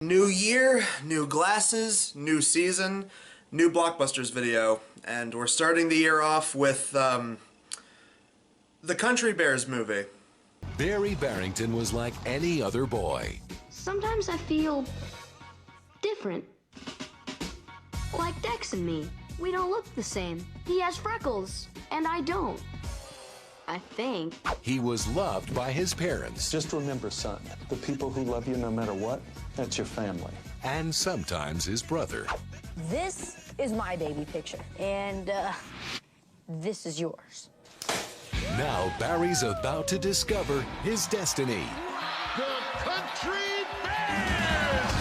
New year, new glasses, new season, new Blockbusters video, and we're starting the year off with the Country Bears movie. Barry Barrington was like any other boy. Sometimes I feel different. Like Dex and me. We don't look the same. He has freckles, and I don't. I think. He was loved by his parents. Just remember, son, the people who love you no matter what, that's your family. And sometimes his brother. This is my baby picture, and this is yours. Now Barry's about to discover his destiny. The Country Bears!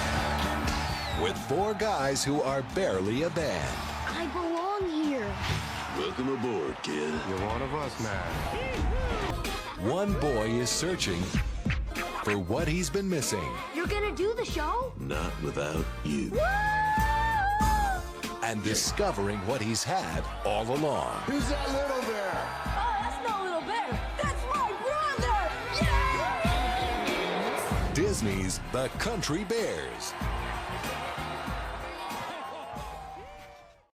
With four guys who are barely a band. I belong here. Welcome aboard, kid. You're one of us, man. One boy is searching for what he's been missing. You're gonna do the show? Not without you. And discovering what he's had all along. Who's that little bear? Oh, that's no little bear. That's my brother! Yeah! Disney's The Country Bears.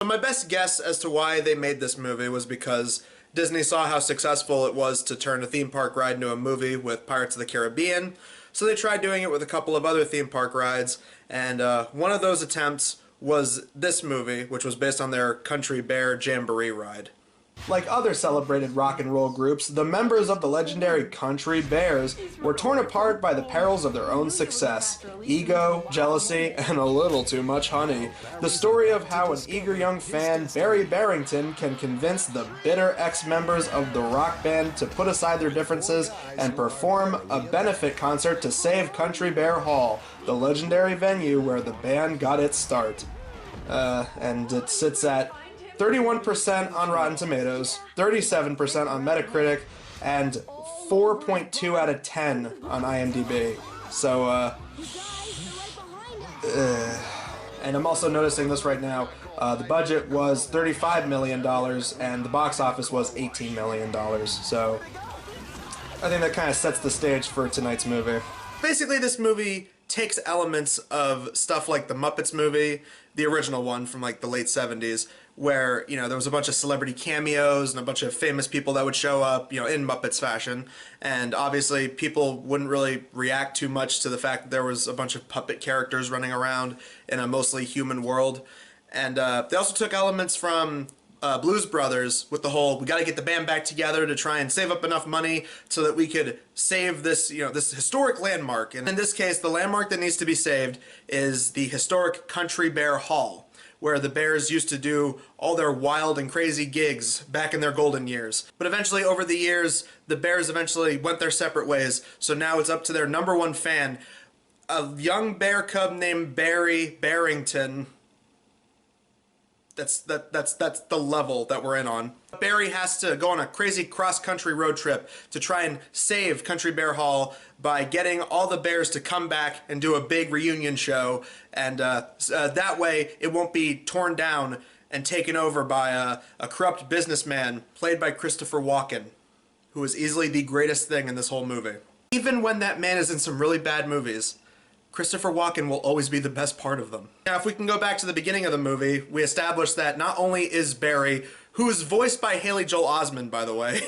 My best guess as to why they made this movie was because Disney saw how successful it was to turn a theme park ride into a movie with Pirates of the Caribbean, so they tried doing it with a couple of other theme park rides, and one of those attempts was this movie, which was based on their Country Bear Jamboree ride. Like other celebrated rock and roll groups, the members of the legendary Country Bears were torn apart by the perils of their own success, ego, jealousy, and a little too much honey. The story of how an eager young fan, Barry Barrington, can convince the bitter ex-members of the rock band to put aside their differences and perform a benefit concert to save Country Bear Hall, the legendary venue where the band got its start. And it sits at 31% on Rotten Tomatoes, 37% on Metacritic, and 4.2 out of 10 on IMDb. So, and I'm also noticing this right now. The budget was $35 million, and the box office was $18 million. So, I think that kind of sets the stage for tonight's movie. Basically, this movie takes elements of stuff like the Muppets movie, the original one from like the late 70s, where, you know, there was a bunch of celebrity cameos and a bunch of famous people that would show up, you know, in Muppets fashion. And obviously people wouldn't really react too much to the fact that there was a bunch of puppet characters running around in a mostly human world. And they also took elements from Blues Brothers with the whole, we got to get the band back together to try and save up enough money so that we could save this, you know, this historic landmark. And in this case, the landmark that needs to be saved is the historic Country Bear Hall, where the Bears used to do all their wild and crazy gigs back in their golden years. But eventually, over the years, the Bears eventually went their separate ways, so now it's up to their #1 fan, a young bear cub named Barry Barrington. That's the level that we're in on. Barry has to go on a crazy cross-country road trip to try and save Country Bear Hall by getting all the bears to come back and do a big reunion show, and that way it won't be torn down and taken over by a corrupt businessman played by Christopher Walken, who is easily the greatest thing in this whole movie. Even when that man is in some really bad movies, Christopher Walken will always be the best part of them. Now, if we can go back to the beginning of the movie, we established that not only is Barry, who is voiced by Haley Joel Osment, by the way,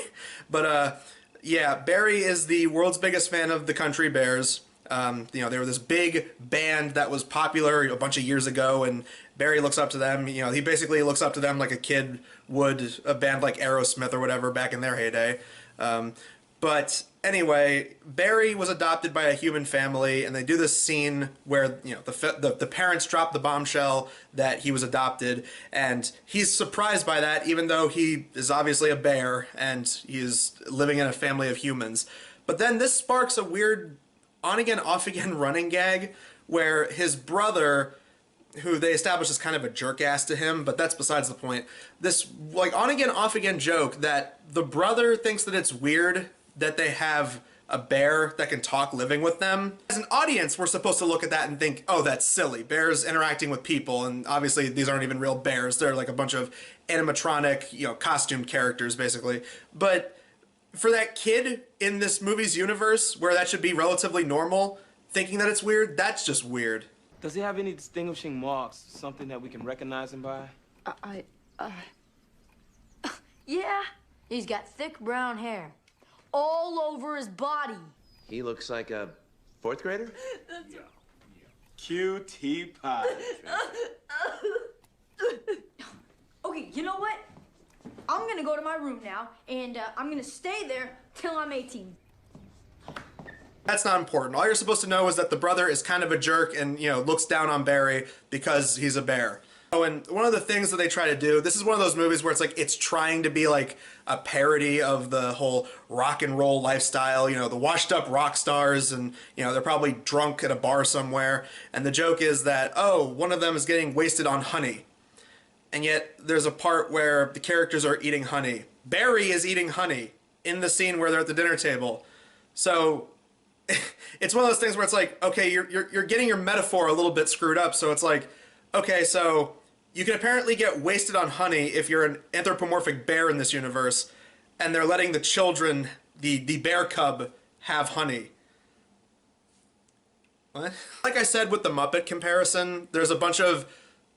but yeah, Barry is the world's biggest fan of the Country Bears. You know, they were this big band that was popular a bunch of years ago, and Barry looks up to them. You know, he basically looks up to them like a kid would a band like Aerosmith or whatever back in their heyday. But anyway, Barry was adopted by a human family, and they do this scene where, you know, the parents drop the bombshell that he was adopted, and he's surprised by that, even though he is obviously a bear and he is living in a family of humans. But then this sparks a weird on-again, off-again running gag where his brother, who they establish as kind of a jerk-ass to him, but that's besides the point, this like on-again, off-again joke that the brother thinks that it's weird that they have a bear that can talk living with them. As an audience, we're supposed to look at that and think, oh, that's silly. Bears interacting with people, and obviously these aren't even real bears. They're like a bunch of animatronic, you know, costume characters, basically. But for that kid in this movie's universe, where that should be relatively normal, thinking that it's weird, that's just weird. Does he have any distinguishing marks, something that we can recognize him by? Yeah. He's got thick brown hair all over his body. He looks like a fourth grader? Cutie pie. Okay, you know what? I'm gonna go to my room now, and I'm gonna stay there till I'm 18. That's not important. All you're supposed to know is that the brother is kind of a jerk and, you know, looks down on Barry because he's a bear. Oh, and one of the things that they try to do, this is one of those movies where it's like, it's trying to be like a parody of the whole rock and roll lifestyle, you know, the washed up rock stars, and, you know, they're probably drunk at a bar somewhere. And the joke is that, oh, one of them is getting wasted on honey. And yet there's a part where the characters are eating honey. Barry is eating honey in the scene where they're at the dinner table. So it's one of those things where it's like, okay, you're getting your metaphor a little bit screwed up. So it's like, okay, so you can apparently get wasted on honey if you're an anthropomorphic bear in this universe, and they're letting the children, the bear cub, have honey. What? Like I said with the Muppet comparison, there's a bunch of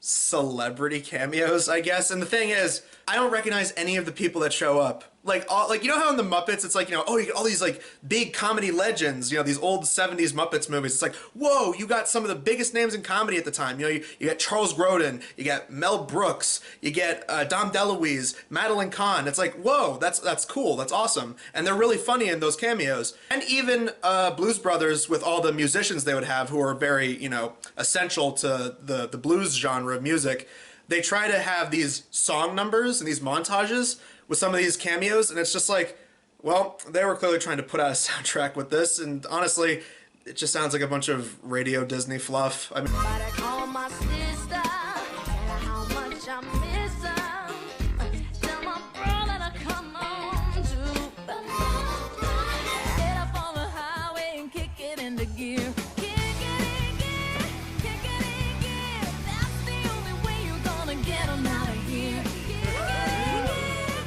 celebrity cameos, I guess. And the thing is, I don't recognize any of the people that show up. Like, you know how in the Muppets, it's like, you know, oh, you get all these, like, big comedy legends, you know, these old 70s Muppets movies. It's like, whoa, you got some of the biggest names in comedy at the time. You know, you got Charles Grodin, you got Mel Brooks, you get Dom DeLuise, Madeline Kahn. It's like, whoa, that's cool, that's awesome. And they're really funny in those cameos. And even Blues Brothers, with all the musicians they would have who are very, you know, essential to the blues genre of music, they try to have these song numbers and these montages with some of these cameos, and it's just like, well, they were clearly trying to put out a soundtrack with this, and honestly, it just sounds like a bunch of Radio Disney fluff. I mean,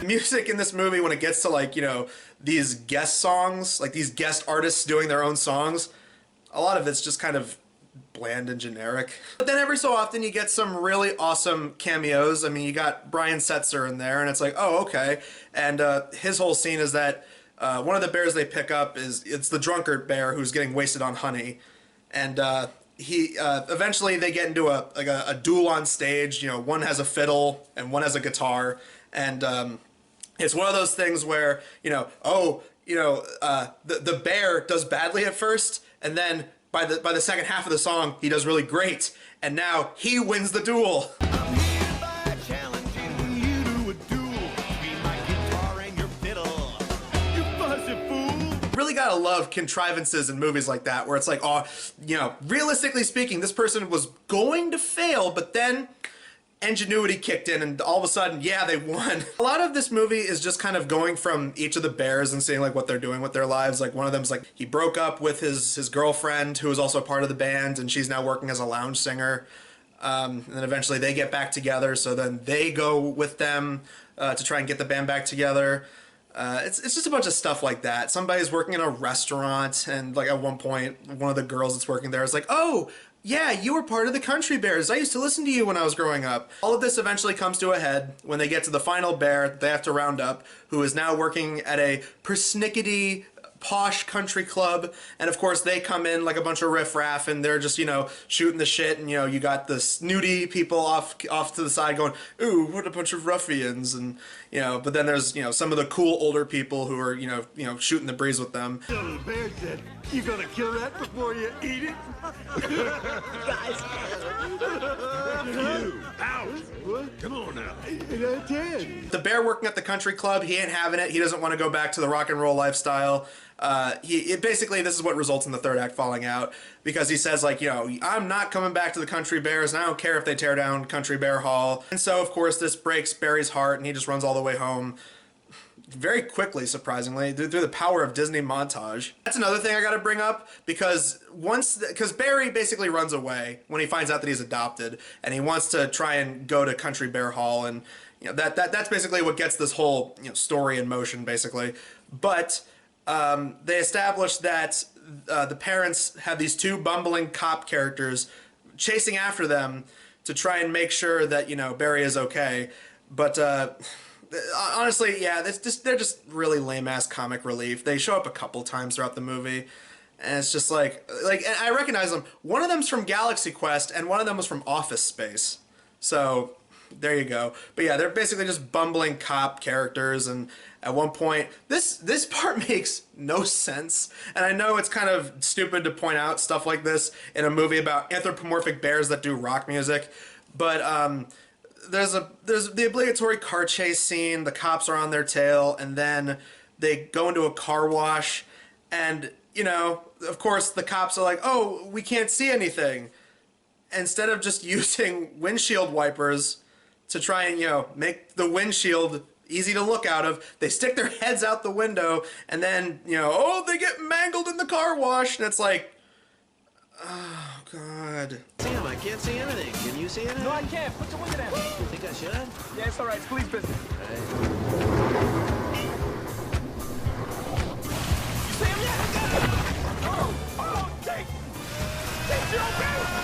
music in this movie, when it gets to, like, you know, these guest songs, like these guest artists doing their own songs, a lot of it's just kind of bland and generic. But then every so often you get some really awesome cameos. I mean, you got Brian Setzer in there, and it's like, oh, okay. And his whole scene is that one of the bears they pick up it's the drunkard bear who's getting wasted on honey. And he eventually they get into a duel on stage. You know, one has a fiddle and one has a guitar, and it's one of those things where, you know, the bear does badly at first, and then by the second half of the song, he does really great, and now he wins the duel. I'm hereby challenging you to a duel between my guitar and your fiddle. You fussy fool! Really gotta love contrivances in movies like that, where it's like, oh, you know, realistically speaking, this person was going to fail, but then ingenuity kicked in, and all of a sudden, yeah, they won. A lot of this movie is just kind of going from each of the bears and seeing like what they're doing with their lives. Like, one of them's like, he broke up with his girlfriend, who was also part of the band, and she's now working as a lounge singer. And then eventually they get back together, so then they go with them to try and get the band back together. It's just a bunch of stuff like that. Somebody's working in a restaurant, and like at one point, one of the girls that's working there is like, oh, yeah, you were part of the Country Bears. I used to listen to you when I was growing up. All of this eventually comes to a head when they get to the final bear they have to round up, who is now working at a persnickety posh country club. And of course they come in like a bunch of riffraff, and they're just, you know, shooting the shit, and, you know, you got the snooty people off to the side going, ooh, what a bunch of ruffians, and, you know, but then there's, you know, some of the cool older people who are, you know, shooting the breeze with them. The bear said, you gonna kill that before you eat it? Guys. You. Out. What? Come on now. I did. The bear working at the country club, he ain't having it. He doesn't want to go back to the rock and roll lifestyle. Basically, this is what results in the third act falling out, because he says, like, you know, I'm not coming back to the Country Bears, and I don't care if they tear down Country Bear Hall. And so, of course, this breaks Barry's heart, and he just runs all the way home. Very quickly, surprisingly, through the power of Disney montage. That's another thing I gotta bring up, because Barry basically runs away when he finds out that he's adopted, and he wants to try and go to Country Bear Hall, and, you know, that's basically what gets this whole, you know, story in motion, basically. But they establish that the parents have these two bumbling cop characters chasing after them to try and make sure that, you know, Barry is okay. But honestly, yeah, they're just really lame-ass comic relief. They show up a couple times throughout the movie, and it's just like and I recognize them. One of them's from Galaxy Quest, and one of them was from Office Space. So there you go. But yeah, they're basically just bumbling cop characters, and at one point, this part makes no sense. And I know it's kind of stupid to point out stuff like this in a movie about anthropomorphic bears that do rock music, but there's the obligatory car chase scene. The cops are on their tail, and then they go into a car wash, and, you know, of course the cops are like, oh, we can't see anything. Instead of just using windshield wipers to try and, you know, make the windshield easy to look out of, they stick their heads out the window, and then, you know, oh, they get mangled in the car wash, and it's like, oh, God. Sam, I can't see anything. Can you see anything? No, I can't. Put your window down. You think I should? Yeah, it's all right. It's police business. Hey. You see him yet? Oh, Jake! Jake, you okay?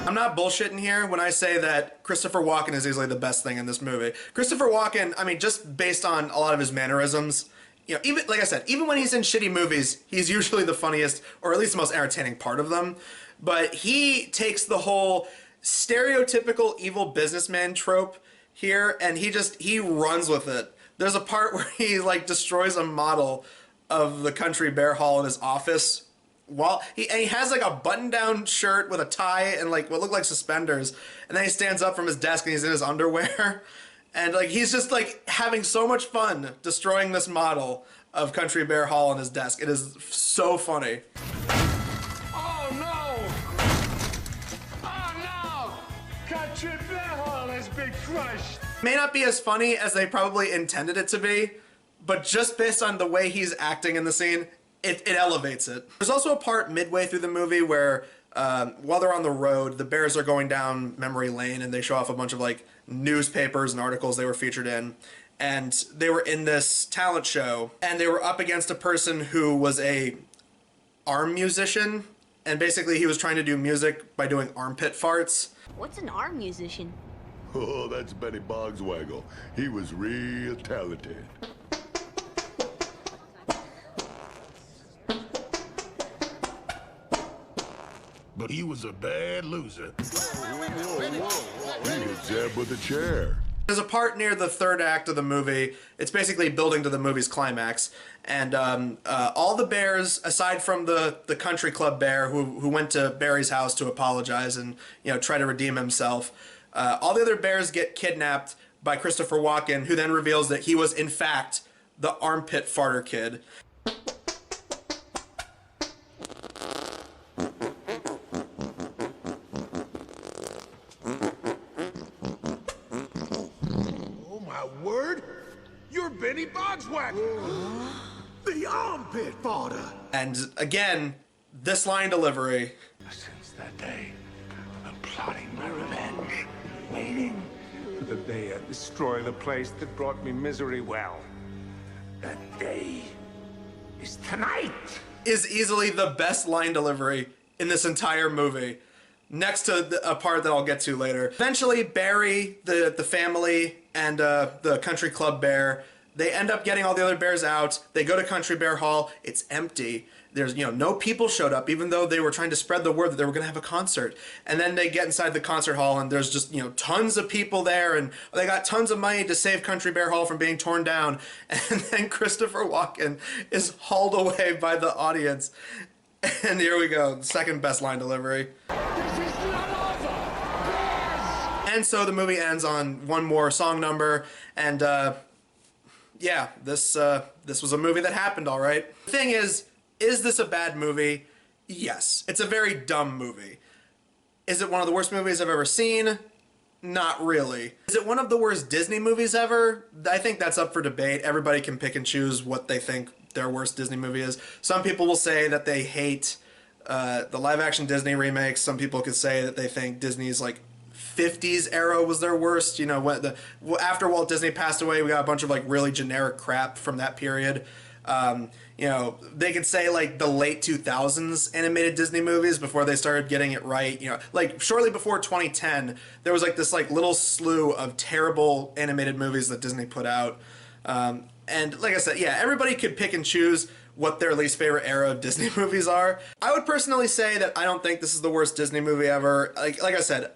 I'm not bullshitting here when I say that Christopher Walken is easily the best thing in this movie. Christopher Walken, I mean, just based on a lot of his mannerisms, you know, even, like I said, even when he's in shitty movies, he's usually the funniest, or at least the most entertaining part of them. But he takes the whole stereotypical evil businessman trope here, and he runs with it. There's a part where he, like, destroys a model of the Country Bear Hall in his office. Well, he has like a button-down shirt with a tie and like what look like suspenders, and then he stands up from his desk and he's in his underwear, and like he's just like having so much fun destroying this model of Country Bear Hall on his desk. It is so funny. Oh no! Oh no! Country Bear Hall has been crushed. May not be as funny as they probably intended it to be, but just based on the way he's acting in the scene, it elevates it. There's also a part midway through the movie where while they're on the road, the bears are going down memory lane, and they show off a bunch of like newspapers and articles they were featured in. And they were in this talent show, and they were up against a person who was a arm musician, and basically he was trying to do music by doing armpit farts. What's an arm musician? Oh, that's Benny Bogswaggle. He was real talented. But he was a bad loser. He hit Zeb with a chair. There's a part near the third act of the movie. It's basically building to the movie's climax. And all the bears, aside from the country club bear who went to Barry's house to apologize and, you know, try to redeem himself, all the other bears get kidnapped by Christopher Walken, who then reveals that he was, in fact, the armpit farter kid. Benny Bogswaggle, the armpit farter. And again, this line delivery. Since that day, I'm plotting my revenge, waiting for the day I destroy the place that brought me misery. Well, that day is tonight. Is easily the best line delivery in this entire movie, next to a part that I'll get to later. Eventually, Barry, the family, and the country club bear, they end up getting all the other bears out. They go to Country Bear Hall. It's empty. There's, you know, no people showed up, even though they were trying to spread the word that they were going to have a concert. And then they get inside the concert hall, and there's just, you know, tons of people there, and they got tons of money to save Country Bear Hall from being torn down. And then Christopher Walken is hauled away by the audience. And here we go, second best line delivery. This is not over. Yes! And so the movie ends on one more song number, and yeah, this was a movie that happened, all right. The thing is this a bad movie? Yes. It's a very dumb movie. Is it one of the worst movies I've ever seen? Not really. Is it one of the worst Disney movies ever? I think that's up for debate. Everybody can pick and choose what they think their worst Disney movie is. Some people will say that they hate the live-action Disney remakes. Some people could say that they think Disney's, like, 50s era was their worst. You know, after Walt Disney passed away, we got a bunch of like really generic crap from that period. You know, they could say like the late 2000s animated Disney movies before they started getting it right. You know, like shortly before 2010, there was like this like little slew of terrible animated movies that Disney put out. And like I said, yeah, everybody could pick and choose what their least favorite era of Disney movies are. I would personally say that I don't think this is the worst Disney movie ever. Like I said,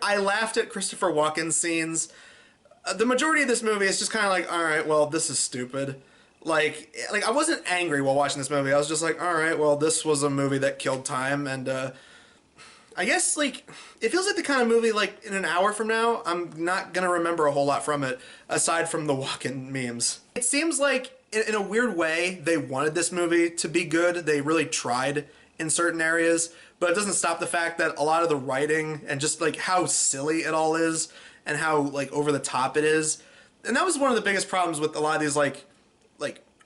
I laughed at Christopher Walken's scenes. The majority of this movie is just kind of like, all right, well, this is stupid. Like I wasn't angry while watching this movie. I was just like, all right, well, this was a movie that killed time, and I guess like it feels like the kind of movie like in an hour from now, I'm not gonna remember a whole lot from it aside from the Walken memes. It seems like in a weird way they wanted this movie to be good. They really tried in certain areas, but it doesn't stop the fact that a lot of the writing and just like how silly it all is and how like over the top it is. And that was one of the biggest problems with a lot of these like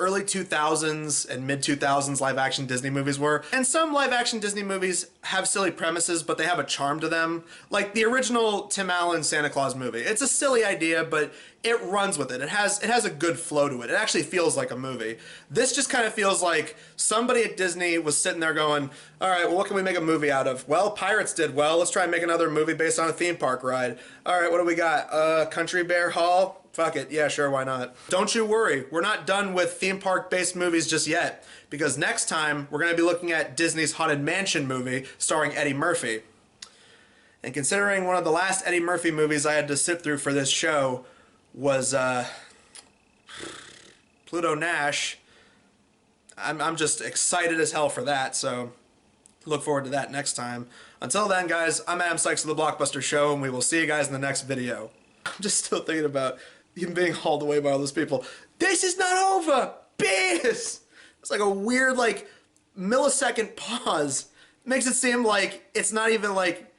early 2000s and mid 2000s live action Disney movies were. And some live action Disney movies have silly premises, but they have a charm to them. Like the original Tim Allen Santa Claus movie. It's a silly idea, but it runs with it. It has a good flow to it. It actually feels like a movie. This just kind of feels like somebody at Disney was sitting there going, all right, well, what can we make a movie out of? Well, Pirates did well. Let's try and make another movie based on a theme park ride. All right, what do we got? Country Bear Hall? Fuck it. Yeah, sure, why not? Don't you worry. We're not done with theme park-based movies just yet, because next time we're going to be looking at Disney's Haunted Mansion movie starring Eddie Murphy. And considering one of the last Eddie Murphy movies I had to sit through for this show was Pluto Nash, I'm just excited as hell for that, so look forward to that next time. Until then, guys, I'm Adam Sykes of the Blockbusters Show, and we will see you guys in the next video. I'm just still thinking about him being hauled away by all those people. This is not over! Bears! It's like a weird, like, millisecond pause. Makes it seem like it's not even like,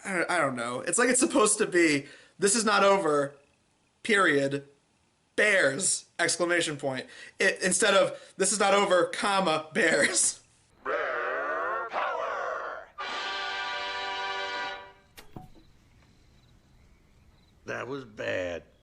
I don't know. It's like it's supposed to be, this is not over, period, bears, exclamation point. Instead of, this is not over, comma, bears. That was bad.